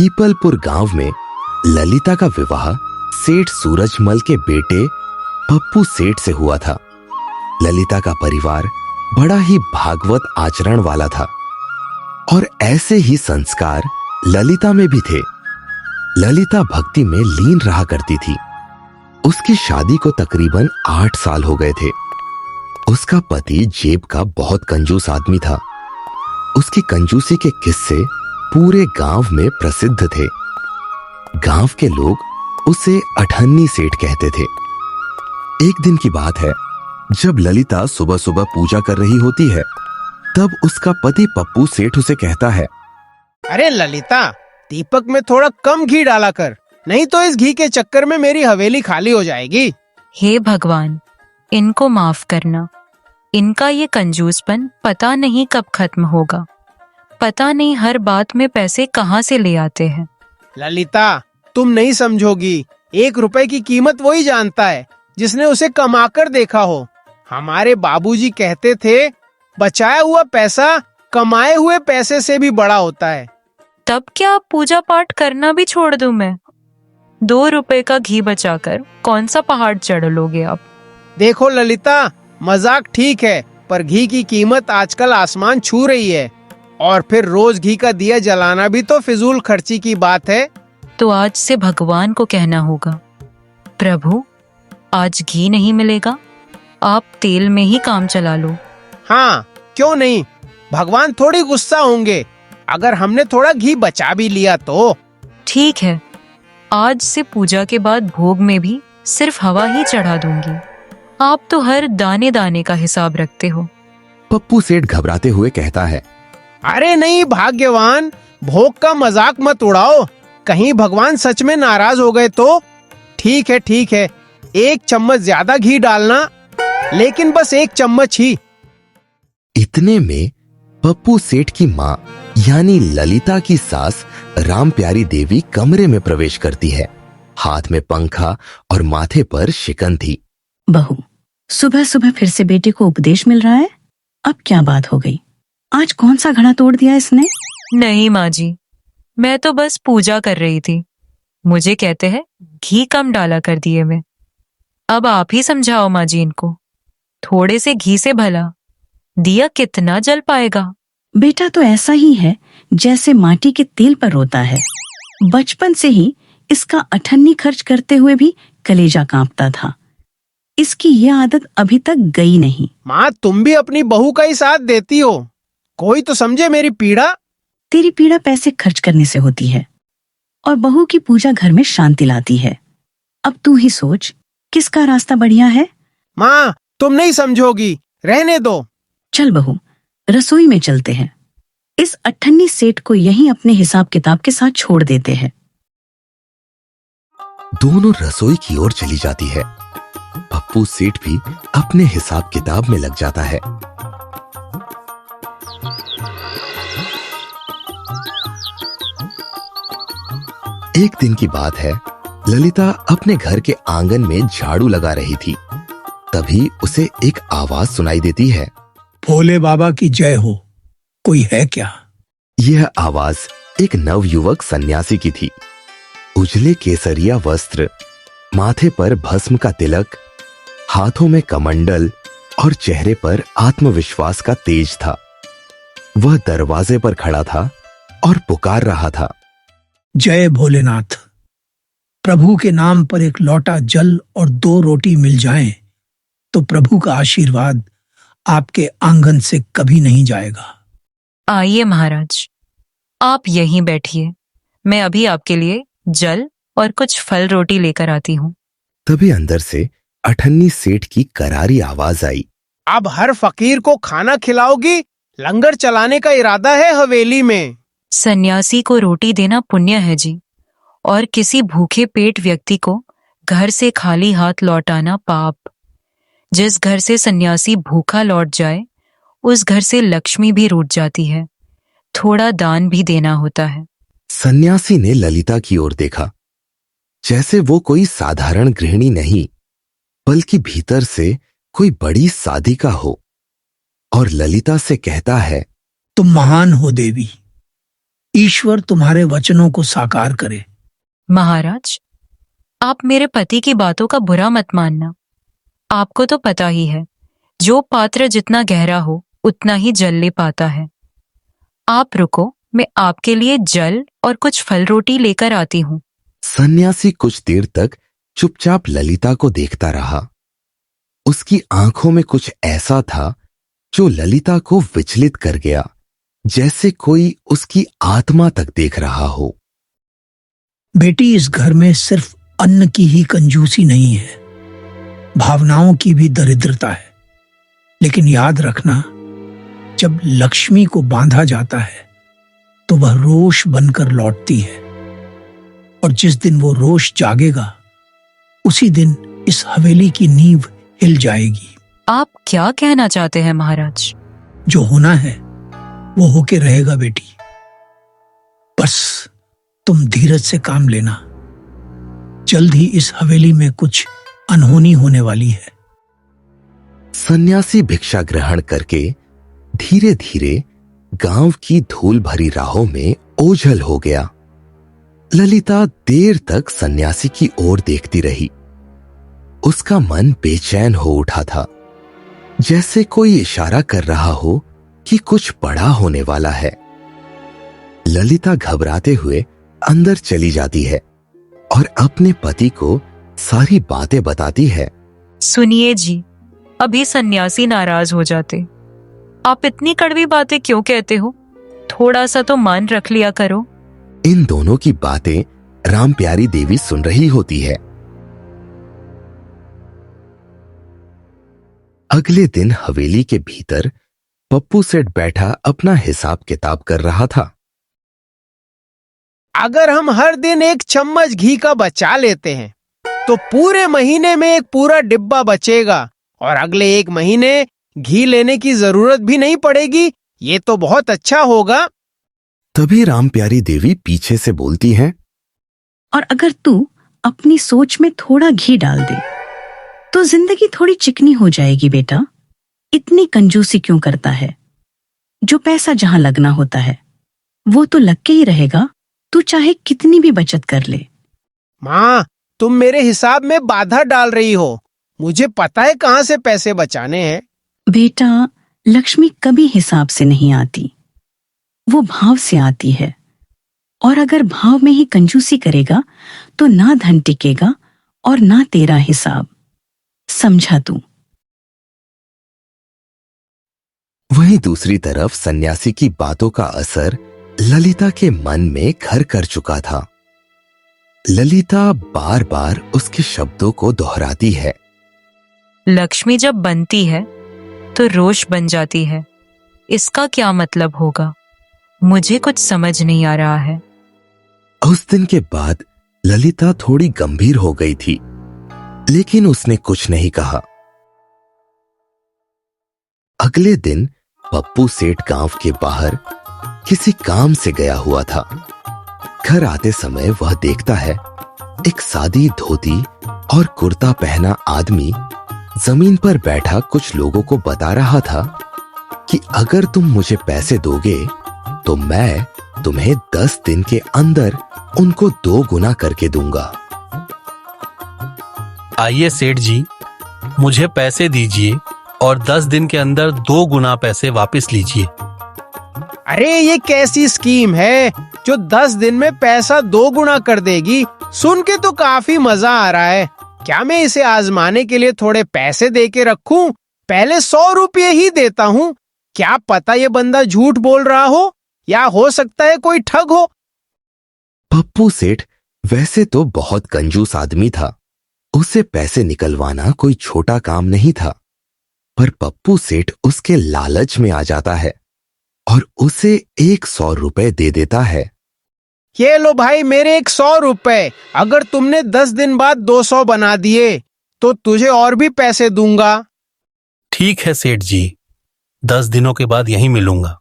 पीपलपुर गांव में ललिता का विवाह सेठ सूरजमल के बेटे पप्पू सेठ से हुआ था। ललिता का परिवार बड़ा ही भागवत आचरण वाला था और ऐसे ही संस्कार ललिता में भी थे। ललिता भक्ति में लीन रहा करती थी। उसकी शादी को तकरीबन 8 साल हो गए थे। उसका पति जेब का बहुत कंजूस आदमी था। उसकी कंजूसी के किस्से पूरे गांव में प्रसिद्ध थे। गांव के लोग उसे अठन्नी सेठ कहते थे। एक दिन की बात है, जब ललिता सुबह सुबह पूजा कर रही होती है, तब उसका पति पप्पू सेठ उसे कहता है, अरे ललिता, दीपक में थोड़ा कम घी डाला कर, नहीं तो इस घी के चक्कर में मेरी हवेली खाली हो जाएगी। हे भगवान, इनको माफ करना। इनका ये कंजूसपन पता नहीं कब खत्म होगा। पता नहीं हर बात में पैसे कहाँ से ले आते हैं। ललिता, तुम नहीं समझोगी। 1 रुपए की कीमत वही जानता है जिसने उसे कमाकर देखा हो। हमारे बाबूजी कहते थे, बचाया हुआ पैसा कमाए हुए पैसे से भी बड़ा होता है। तब क्या पूजा पाठ करना भी छोड़ दूं मैं? 2 रुपए का घी बचाकर कौन सा पहाड़ चढ़ लोगे आप? देखो ललिता, मजाक ठीक है, पर घी की कीमत आजकल आसमान छू रही है। और फिर रोज घी का दिया जलाना भी तो फिजूल खर्ची की बात है। तो आज से भगवान को कहना होगा, प्रभु आज घी नहीं मिलेगा, आप तेल में ही काम चला लो। हाँ, क्यों नहीं। भगवान थोड़ी गुस्सा होंगे अगर हमने थोड़ा घी बचा भी लिया तो। ठीक है, आज से पूजा के बाद भोग में भी सिर्फ हवा ही चढ़ा दूंगी। आप तो हर दाने दाने का हिसाब रखते हो। पप्पू सेठ घबराते हुए कहता है, अरे नहीं भाग्यवान, भोग का मजाक मत उड़ाओ। कहीं भगवान सच में नाराज हो गए तो। ठीक है ठीक है, 1 चम्मच ज्यादा घी डालना, लेकिन बस 1 चम्मच ही। इतने में पप्पू सेठ की माँ यानी ललिता की सास रामप्यारी देवी कमरे में प्रवेश करती है। हाथ में पंखा और माथे पर शिकन थी। बहू, सुबह सुबह फिर से बेटे को उपदेश मिल रहा है। अब क्या बात हो गई? आज कौन सा घड़ा तोड़ दिया इसने? नहीं माँ जी, मैं तो बस पूजा कर रही थी। मुझे कहते हैं घी कम डाला कर दिए मैं। अब आप ही समझाओ माँ जी इनको। थोड़े से घी से भला दिया कितना जल पाएगा? बेटा तो ऐसा ही है जैसे माटी के तेल पर रोता है। बचपन से ही इसका अठन्नी खर्च करते हुए भी कलेजा कांपता था। इसकी यह आदत अभी तक गई नहीं। माँ, तुम भी अपनी बहू का ही साथ देती हो। कोई तो समझे मेरी पीड़ा। तेरी पीड़ा पैसे खर्च करने से होती है और बहू की पूजा घर में शांति लाती है। अब तू ही सोच, किसका रास्ता बढ़िया है? माँ, तुम नहीं समझोगी, रहने दो। चल बहू, रसोई में चलते हैं। इस अठन्नी सेठ को यहीं अपने हिसाब किताब के साथ छोड़ देते हैं। दोनों रसोई की ओर चली जाती है। पप्पू सेठ भी अपने हिसाब किताब में लग जाता है। एक दिन की बात है, ललिता अपने घर के आंगन में झाड़ू लगा रही थी। तभी उसे एक आवाज सुनाई देती है, भोले बाबा की जय हो। कोई है क्या? यह आवाज एक नवयुवक सन्यासी की थी। उजले केसरिया वस्त्र, माथे पर भस्म का तिलक, हाथों में कमंडल और चेहरे पर आत्मविश्वास का तेज था। वह दरवाजे पर खड़ा था और पुकार रहा था, जय भोलेनाथ। प्रभु के नाम पर 1 लोटा जल और 2 रोटी मिल जाएं, तो प्रभु का आशीर्वाद आपके आंगन से कभी नहीं जाएगा। आइए महाराज, आप यहीं बैठिए। मैं अभी आपके लिए जल और कुछ फल रोटी लेकर आती हूँ। तभी अंदर से अठन्नी सेठ की करारी आवाज आई, अब हर फकीर को खाना खिलाओगी? लंगर चलाने का इरादा है हवेली में। सन्यासी को रोटी देना पुण्य है जी, और किसी भूखे पेट व्यक्ति को घर से खाली हाथ लौटाना पाप। जिस घर से सन्यासी भूखा लौट जाए, उस घर से लक्ष्मी भी रूठ जाती है। थोड़ा दान भी देना होता है। सन्यासी ने ललिता की ओर देखा, जैसे वो कोई साधारण गृहिणी नहीं, बल्कि भीतर से कोई बड़ी साधिका हो, और ललिता से कहता है, तुम महान हो देवी। ईश्वर तुम्हारे वचनों को साकार करे। महाराज, आप मेरे पति की बातों का बुरा मत मानना। आपको तो पता ही है, जो पात्र जितना गहरा हो उतना ही जल ले पाता है। आप रुको, मैं आपके लिए जल और कुछ फल रोटी लेकर आती हूँ। सन्यासी कुछ देर तक चुपचाप ललिता को देखता रहा। उसकी आंखों में कुछ ऐसा था जो ललिता को विचलित कर गया, जैसे कोई उसकी आत्मा तक देख रहा हो। बेटी, इस घर में सिर्फ अन्न की ही कंजूसी नहीं है, भावनाओं की भी दरिद्रता है। लेकिन याद रखना, जब लक्ष्मी को बांधा जाता है तो वह रोष बनकर लौटती है, और जिस दिन वो रोष जागेगा उसी दिन इस हवेली की नींव हिल जाएगी। आप क्या कहना चाहते हैं महाराज? जो होना है वो होके रहेगा बेटी। बस तुम धीरज से काम लेना। जल्द ही इस हवेली में कुछ अनहोनी होने वाली है। सन्यासी भिक्षा ग्रहण करके धीरे धीरे गांव की धूल भरी राहों में ओझल हो गया। ललिता देर तक सन्यासी की ओर देखती रही। उसका मन बेचैन हो उठा था, जैसे कोई इशारा कर रहा हो कि कुछ बड़ा होने वाला है। ललिता घबराते हुए अंदर चली जाती है और अपने पति को सारी बातें बताती है। सुनिए जी, अभी सन्यासी नाराज हो जाते। आप इतनी कड़वी बातें क्यों कहते हो? थोड़ा सा तो मान रख लिया करो। इन दोनों की बातें राम प्यारी देवी सुन रही होती है। अगले दिन हवेली के भीतर पप्पू सेठ बैठा अपना हिसाब किताब कर रहा था। अगर हम हर दिन एक चम्मच घी का बचा लेते हैं तो पूरे महीने में एक पूरा डिब्बा बचेगा और अगले एक महीने घी लेने की जरूरत भी नहीं पड़ेगी। ये तो बहुत अच्छा होगा। तभी राम प्यारी देवी पीछे से बोलती हैं, और अगर तू अपनी सोच में थोड़ा घी डाल दे तो जिंदगी थोड़ी चिकनी हो जाएगी बेटा। इतनी कंजूसी क्यों करता है? जो पैसा जहां लगना होता है वो तो लग के ही रहेगा, तू चाहे कितनी भी बचत कर ले। माँ, तुम मेरे हिसाब में बाधा डाल रही हो। मुझे पता है कहाँ से पैसे बचाने हैं। बेटा, लक्ष्मी कभी हिसाब से नहीं आती, वो भाव से आती है। और अगर भाव में ही कंजूसी करेगा तो ना धन टिकेगा और ना तेरा हिसाब। समझा तू? वहीं दूसरी तरफ सन्यासी की बातों का असर ललिता के मन में घर कर चुका था। ललिता बार बार उसके शब्दों को दोहराती है। लक्ष्मी जब बनती है तो रोष बन जाती है। इसका क्या मतलब होगा? मुझे कुछ समझ नहीं आ रहा है। उस दिन के बाद ललिता थोड़ी गंभीर हो गई थी, लेकिन उसने कुछ नहीं कहा। अगले दिन पप्पू सेठ गांव के बाहर किसी काम से गया हुआ था। घर आते समय वह देखता है एक सादी धोती और कुर्ता पहना आदमी जमीन पर बैठा कुछ लोगों को बता रहा था कि अगर तुम मुझे पैसे दोगे तो मैं तुम्हें 10 दिन के अंदर उनको 2 गुना करके दूंगा। आइए सेठ जी, मुझे पैसे दीजिए और 10 दिन के अंदर 2 गुना पैसे वापस लीजिए। अरे ये कैसी स्कीम है जो 10 दिन में पैसा 2 गुना कर देगी? सुन के तो काफी मजा आ रहा है। क्या मैं इसे आजमाने के लिए थोड़े पैसे दे के रखूं? पहले 100 रुपये ही देता हूँ। क्या पता ये बंदा झूठ बोल रहा हो या हो सकता है कोई ठग हो। पप्पू सेठ वैसे तो बहुत कंजूस आदमी था। उसे पैसे निकलवाना कोई छोटा काम नहीं था, पर पप्पू सेठ उसके लालच में आ जाता है और उसे 100 रुपए दे देता है। ये लो भाई मेरे 100 रुपए। अगर तुमने 10 दिन बाद 200 बना दिए तो तुझे और भी पैसे दूंगा। ठीक है सेठ जी, 10 दिनों के बाद यहीं मिलूंगा।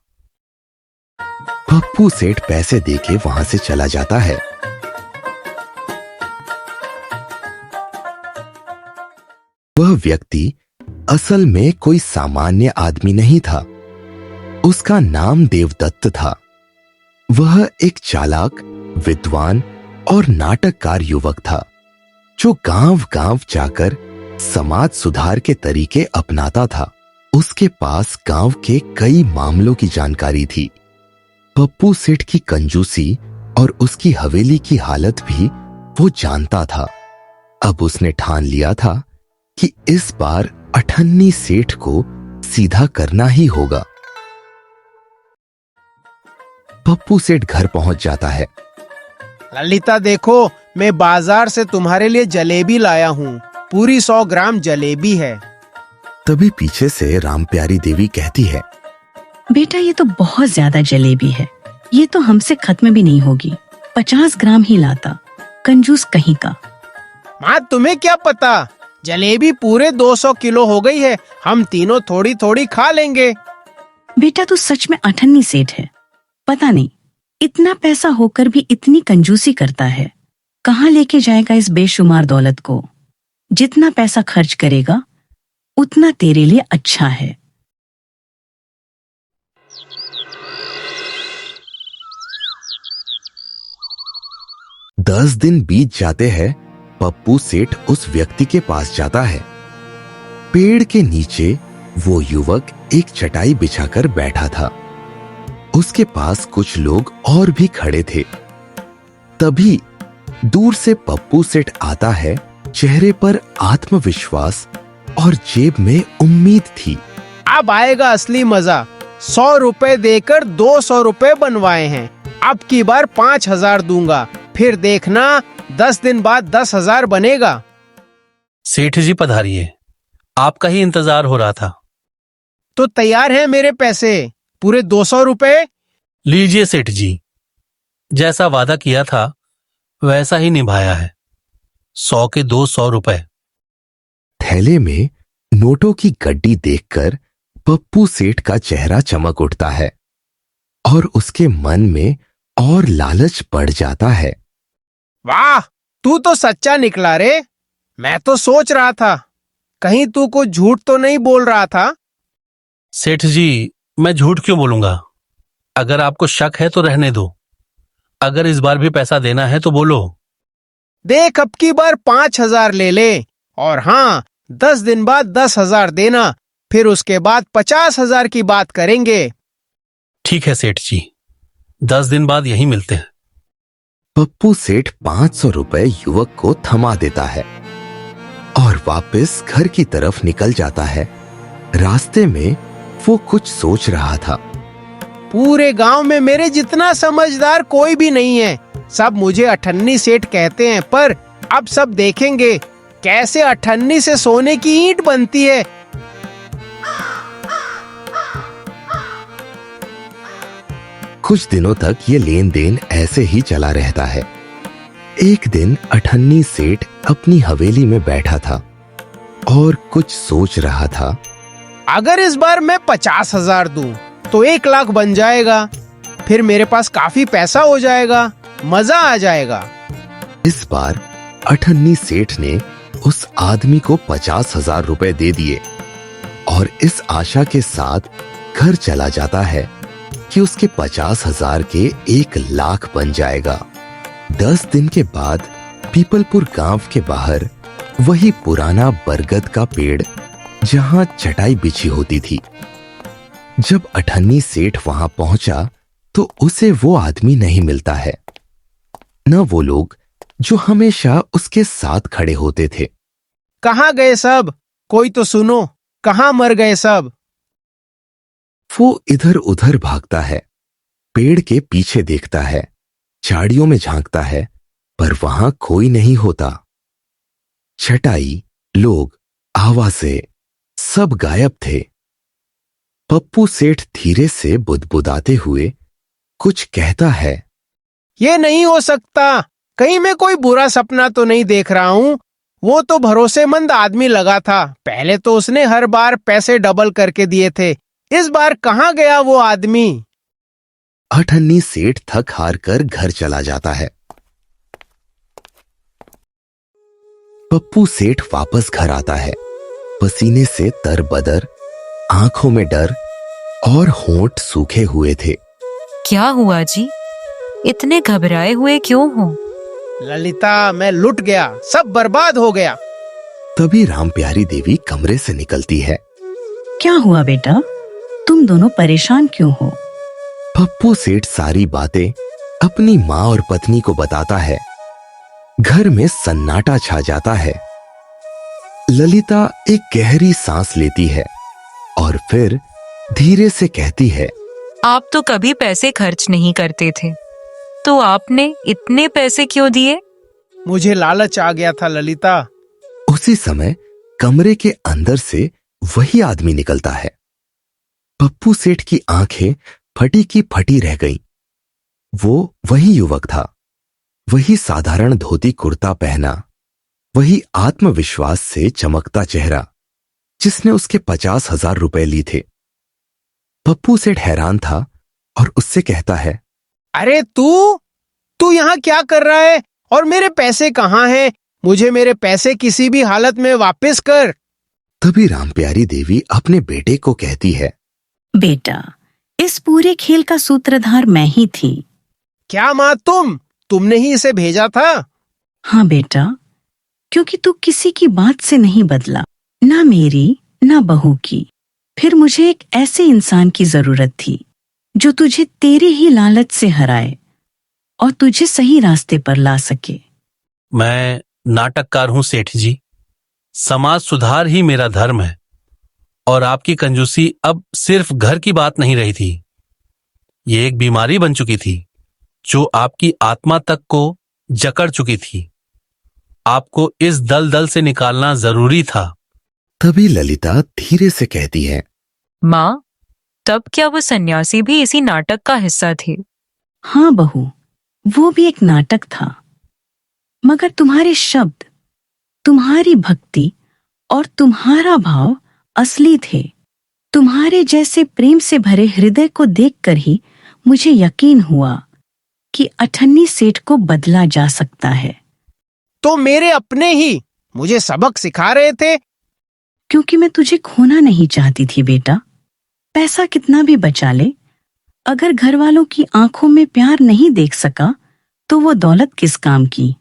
पप्पू सेठ पैसे देके वहां से चला जाता है। वह व्यक्ति असल में कोई सामान्य आदमी नहीं था। उसका नाम देवदत्त था। वह एक चालाक, विद्वान और नाटककार युवक था जो गांव-गांव जाकर समाज सुधार के तरीके अपनाता था। उसके पास गांव के कई मामलों की जानकारी थी। पप्पू सेठ की कंजूसी और उसकी हवेली की हालत भी वो जानता था। अब उसने ठान लिया था कि इस बार अठन्नी सेठ को सीधा करना ही होगा। पप्पू सेठ घर पहुंच जाता है। ललिता देखो, मैं बाजार से तुम्हारे लिए जलेबी लाया हूँ। पूरी 100 ग्राम जलेबी है। तभी पीछे से रामप्यारी देवी कहती है, बेटा ये तो बहुत ज्यादा जलेबी है, ये तो हमसे खत्म भी नहीं होगी। 50 ग्राम ही लाता, कंजूस कहीं का। माँ तुम्हें क्या पता, जलेबी पूरे 200 किलो हो गई है। हम तीनों थोड़ी थोड़ी खा लेंगे। बेटा तू सच में अठन्नी सेठ है। पता नहीं इतना पैसा होकर भी इतनी कंजूसी करता है। कहाँ लेके जाएगा इस बेशुमार दौलत को? जितना पैसा खर्च करेगा उतना तेरे लिए अच्छा है। दस दिन बीत जाते हैं। पप्पू सेठ उस व्यक्ति के पास जाता है। पेड़ के नीचे वो युवक एक चटाई बिछाकर बैठा था। उसके पास कुछ लोग और भी खड़े थे। तभी दूर से पप्पू सेठ आता है। चेहरे पर आत्मविश्वास और जेब में उम्मीद थी। अब आएगा असली मजा। 100 रुपए देकर 200 रुपए बनवाए हैं। अब की बार 5000 दूंगा, फिर देखना 10 दिन बाद 10,000 बनेगा। सेठ जी पधारिए, आपका ही इंतजार हो रहा था। तो तैयार है मेरे पैसे, पूरे 200 रुपए। लीजिए सेठ जी, जैसा वादा किया था वैसा ही निभाया है। 100 के 200 रुपए। थैले में नोटों की गड्डी देखकर पप्पू सेठ का चेहरा चमक उठता है और उसके मन में और लालच बढ़ जाता है। वाह, तू तो सच्चा निकला रे। मैं तो सोच रहा था कहीं तू कुछ झूठ तो नहीं बोल रहा था। सेठ जी, मैं झूठ क्यों बोलूंगा? अगर आपको शक है तो रहने दो। अगर इस बार भी पैसा देना है तो बोलो। देख, अब की बार 5000 ले ले, और हाँ 10 दिन बाद 10,000 देना, फिर उसके बाद 50,000 की बात करेंगे। ठीक है सेठ जी, 10 दिन बाद यहीं मिलते हैं। पप्पू सेठ 500 रुपए युवक को थमा देता है और वापस घर की तरफ निकल जाता है। रास्ते में वो कुछ सोच रहा था। पूरे गांव में मेरे जितना समझदार कोई भी नहीं है। सब मुझे अठन्नी सेठ कहते हैं, पर अब सब देखेंगे कैसे अठन्नी से सोने की ईंट बनती है। कुछ दिनों तक ये लेन देन ऐसे ही चला रहता है। एक दिन अठन्नी सेठ अपनी हवेली में बैठा था और कुछ सोच रहा था। अगर इस बार मैं 50,000 दूं तो 1 लाख बन जाएगा, फिर मेरे पास काफी पैसा हो जाएगा, मजा आ जाएगा। इस बार अठन्नी सेठ ने उस आदमी को 50,000 रुपए दे दिए और इस आशा के साथ घर चला जाता है कि उसके 50,000 के 1 लाख बन जाएगा। 10 दिन के बाद पीपलपुर गांव के बाहर वही पुराना बरगद का पेड़ जहां चटाई बिछी होती थी। जब अठन्नी सेठ वहां पहुंचा तो उसे वो आदमी नहीं मिलता है, न वो लोग जो हमेशा उसके साथ खड़े होते थे। कहाँ गए सब? कोई तो सुनो, कहाँ मर गए सब? वो इधर उधर भागता है, पेड़ के पीछे देखता है, झाड़ियों में झांकता है, पर वहां कोई नहीं होता। चटाई, लोग, आवाजें सब गायब थे। पप्पू सेठ धीरे से बुदबुदाते हुए कुछ कहता है। ये नहीं हो सकता, कहीं मैं कोई बुरा सपना तो नहीं देख रहा हूँ। वो तो भरोसेमंद आदमी लगा था। पहले तो उसने हर बार पैसे डबल करके दिए थे। इस बार कहाँ गया वो आदमी? अठन्नी सेठ थक हार कर घर चला जाता है। पप्पू सेठ वापस घर आता है, पसीने से तरबदर, आंखों में डर और होंठ सूखे हुए थे। क्या हुआ जी? इतने घबराए हुए क्यों हो? ललिता, मैं लुट गया, सब बर्बाद हो गया। तभी रामप्यारी देवी कमरे से निकलती है। क्या हुआ बेटा, तुम दोनों परेशान क्यों हो? पप्पू सेठ सारी बातें अपनी माँ और पत्नी को बताता है। घर में सन्नाटा छा जाता है। ललिता एक गहरी सांस लेती है और फिर धीरे से कहती है, आप तो कभी पैसे खर्च नहीं करते थे, तो आपने इतने पैसे क्यों दिए? मुझे लालच आ गया था ललिता। उसी समय कमरे के अंदर से वही आदमी निकलता है। पप्पू सेठ की आंखें फटी की फटी रह गईं। वो वही युवक था, वही साधारण धोती कुर्ता पहना, वही आत्मविश्वास से चमकता चेहरा जिसने उसके 50,000 रुपए ली थे। पप्पू सेठ हैरान था और उससे कहता है, अरे तू यहाँ क्या कर रहा है और मेरे पैसे कहाँ हैं? मुझे मेरे पैसे किसी भी हालत में वापस कर। तभी रामप्यारी देवी अपने बेटे को कहती है, बेटा, इस पूरे खेल का सूत्रधार मैं ही थी। क्या माँ, तुमने ही इसे भेजा था? हाँ बेटा, क्योंकि तू किसी की बात से नहीं बदला, ना मेरी ना बहू की। फिर मुझे एक ऐसे इंसान की जरूरत थी जो तुझे तेरे ही लालच से हराए और तुझे सही रास्ते पर ला सके। मैं नाटककार हूं सेठ जी। समाज सुधार ही मेरा धर्म है और आपकी कंजूसी अब सिर्फ घर की बात नहीं रही थी, ये एक बीमारी बन चुकी थी जो आपकी आत्मा तक को जकड़ चुकी थी। आपको इस दलदल से निकालना जरूरी था। तभी ललिता धीरे से कहती है, माँ, तब क्या वो सन्यासी भी इसी नाटक का हिस्सा थे? हाँ बहू, वो भी एक नाटक था, मगर तुम्हारे शब्द, तुम्हारी भक्ति और तुम्हारा भाव असली थे। तुम्हारे जैसे प्रेम से भरे हृदय को देखकर ही मुझे यकीन हुआ कि अठन्नी सेठ को बदला जा सकता है। तो मेरे अपने ही मुझे सबक सिखा रहे थे। क्योंकि मैं तुझे खोना नहीं चाहती थी बेटा। पैसा कितना भी बचा ले, अगर घर वालों की आंखों में प्यार नहीं देख सका तो वो दौलत किस काम की।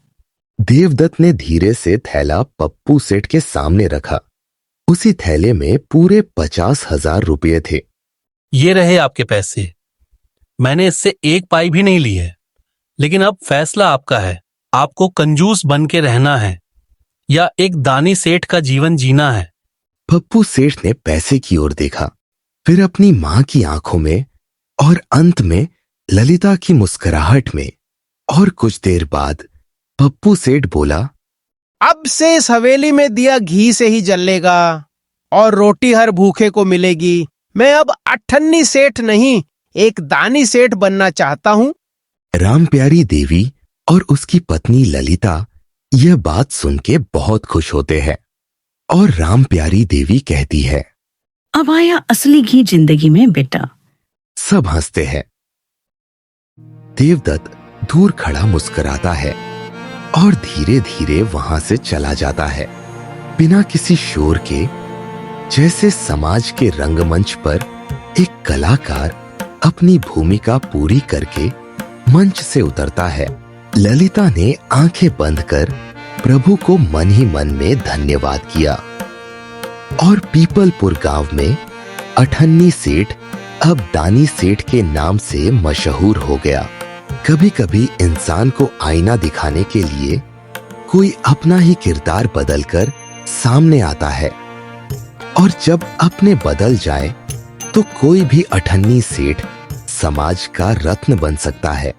देवदत्त ने धीरे से थैला पप्पू सेठ के सामने रखा। उसी थैले में पूरे 50,000 रुपये थे। ये रहे आपके पैसे। मैंने इससे एक पाई भी नहीं ली है, लेकिन अब फैसला आपका है। आपको कंजूस बन के रहना है या एक दानी सेठ का जीवन जीना है। पप्पू सेठ ने पैसे की ओर देखा, फिर अपनी मां की आंखों में और अंत में ललिता की मुस्कुराहट में, और कुछ देर बाद पप्पू सेठ बोला, अब से इस हवेली में दिया घी से ही जलेगा और रोटी हर भूखे को मिलेगी। मैं अब अठन्नी सेठ नहीं, एक दानी सेठ बनना चाहता हूँ। रामप्यारी देवी और उसकी पत्नी ललिता यह बात सुन के बहुत खुश होते हैं और रामप्यारी देवी कहती है, अब आया असली घी जिंदगी में बेटा। सब हंसते हैं। देवदत्त दूर खड़ा मुस्कुराता है और धीरे धीरे वहां से चला जाता है, बिना किसी शोर के, जैसे समाज के रंगमंच पर एक कलाकार अपनी भूमिका पूरी करके मंच से उतरता है। ललिता ने आंखें बंद कर प्रभु को मन ही मन में धन्यवाद किया और पीपलपुर गांव में अठन्नी सेठ अब दानी सेठ के नाम से मशहूर हो गया। कभी कभी इंसान को आईना दिखाने के लिए कोई अपना ही किरदार बदलकर सामने आता है, और जब अपने बदल जाए तो कोई भी अठन्नी सेठ समाज का रत्न बन सकता है।